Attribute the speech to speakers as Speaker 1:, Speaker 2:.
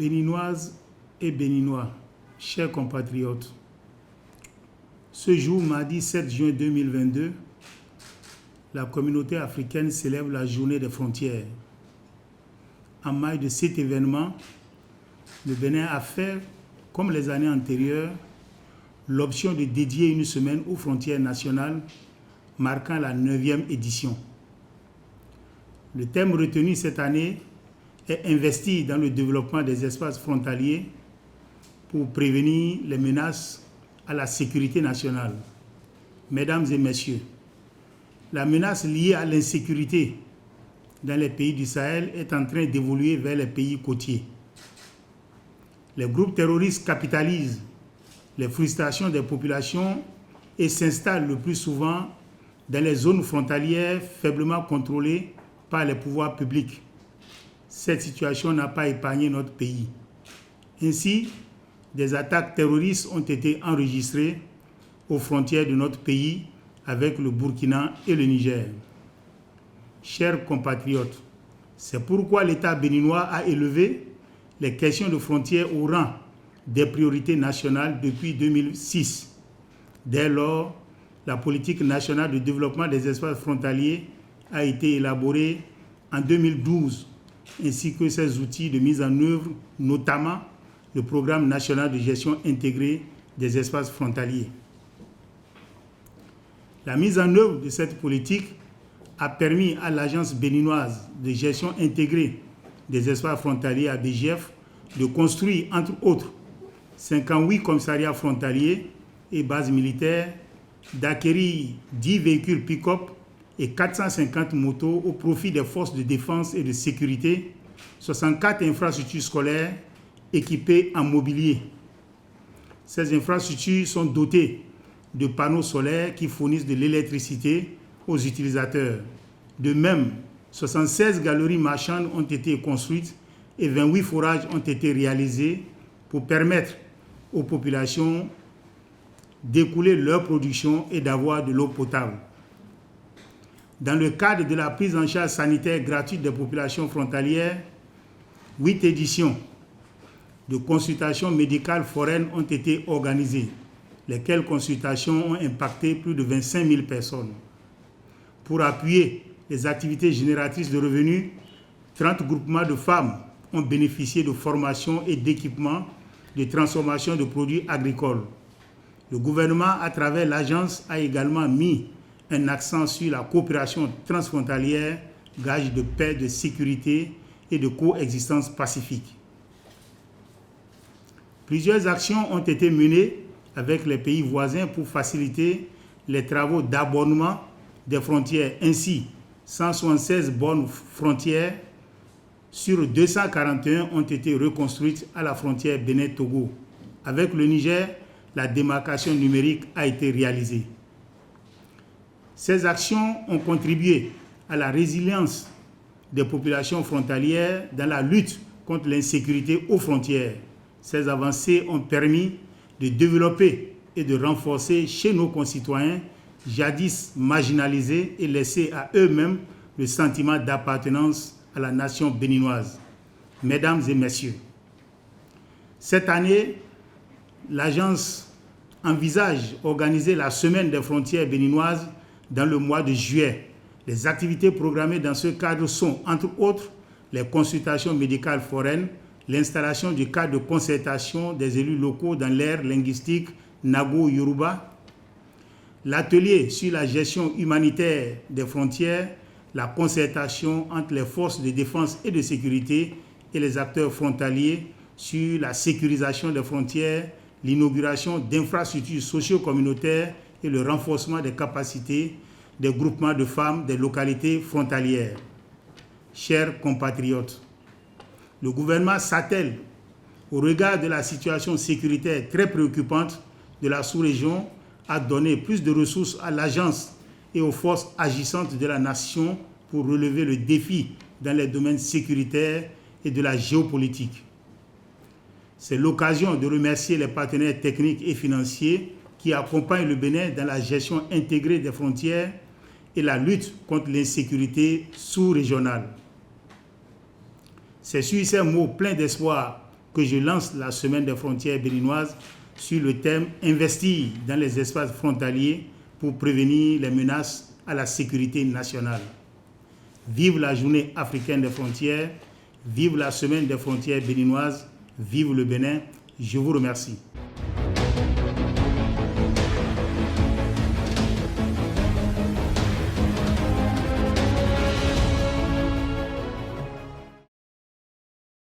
Speaker 1: Béninoises et Béninois, chers compatriotes, ce jour, mardi 7 juin 2022, la communauté africaine célèbre la journée des frontières. En marge de cet événement, le Bénin a fait, comme les années antérieures, l'option de dédier une semaine aux frontières nationales, marquant la 9e édition. Le thème retenu cette année est investir dans le développement des espaces frontaliers pour prévenir les menaces à la sécurité nationale. Mesdames et messieurs, la menace liée à l'insécurité dans les pays du Sahel est en train d'évoluer vers les pays côtiers. Les groupes terroristes capitalisent les frustrations des populations et s'installent le plus souvent dans les zones frontalières faiblement contrôlées par les pouvoirs publics. Cette situation n'a pas épargné notre pays. Ainsi, des attaques terroristes ont été enregistrées aux frontières de notre pays avec le Burkina et le Niger. Chers compatriotes, c'est pourquoi l'État béninois a élevé les questions de frontières au rang des priorités nationales depuis 2006. Dès lors, la politique nationale de développement des espaces frontaliers a été élaborée en 2012, ainsi que ses outils de mise en œuvre, notamment le Programme national de gestion intégrée des espaces frontaliers. La mise en œuvre de cette politique a permis à l'Agence béninoise de gestion intégrée des espaces frontaliers, ABGF, de construire, entre autres, 58 commissariats frontaliers et bases militaires, d'acquérir 10 véhicules pick-up et 450 motos au profit des forces de défense et de sécurité, 64 infrastructures scolaires équipées en mobilier. Ces infrastructures sont dotées de panneaux solaires qui fournissent de l'électricité aux utilisateurs. De même, 76 galeries marchandes ont été construites et 28 forages ont été réalisés pour permettre aux populations d'écouler leur production et d'avoir de l'eau potable. Dans le cadre de la prise en charge sanitaire gratuite des populations frontalières, 8 éditions de consultations médicales foraines ont été organisées, lesquelles consultations ont impacté plus de 25 000 personnes. Pour appuyer les activités génératrices de revenus, 30 groupements de femmes ont bénéficié de formations et d'équipements de transformation de produits agricoles. Le gouvernement, à travers l'agence, a également mis un accent sur la coopération transfrontalière, gage de paix, de sécurité et de coexistence pacifique. Plusieurs actions ont été menées avec les pays voisins pour faciliter les travaux d'abonnement des frontières. Ainsi, 176 bornes frontières sur 241 ont été reconstruites à la frontière Bénin-Togo. Avec le Niger, la démarcation numérique a été réalisée. Ces actions ont contribué à la résilience des populations frontalières dans la lutte contre l'insécurité aux frontières. Ces avancées ont permis de développer et de renforcer chez nos concitoyens, jadis marginalisés et laissés à eux-mêmes le sentiment d'appartenance à la nation béninoise. Mesdames et messieurs, cette année, l'agence envisage d'organiser la semaine des frontières béninoises dans le mois de juillet. Les activités programmées dans ce cadre sont, entre autres, les consultations médicales foraines, l'installation du cadre de concertation des élus locaux dans l'ère linguistique Nago-Yoruba, l'atelier sur la gestion humanitaire des frontières, la concertation entre les forces de défense et de sécurité et les acteurs frontaliers sur la sécurisation des frontières, l'inauguration d'infrastructures socio-communautaires et le renforcement des capacités des groupements de femmes des localités frontalières. Chers compatriotes, le gouvernement s'attelle, au regard de la situation sécuritaire très préoccupante de la sous-région, à donner plus de ressources à l'agence et aux forces agissantes de la nation pour relever le défi dans les domaines sécuritaires et de la géopolitique. C'est l'occasion de remercier les partenaires techniques et financiers qui accompagnent le Bénin dans la gestion intégrée des frontières et la lutte contre l'insécurité sous-régionale. C'est sur ces mots pleins d'espoir que je lance la Semaine des frontières béninoises sur le thème « Investir dans les espaces frontaliers pour prévenir les menaces à la sécurité nationale ». Vive la Journée africaine des frontières, vive la Semaine des frontières béninoises, vive le Bénin. Je vous remercie.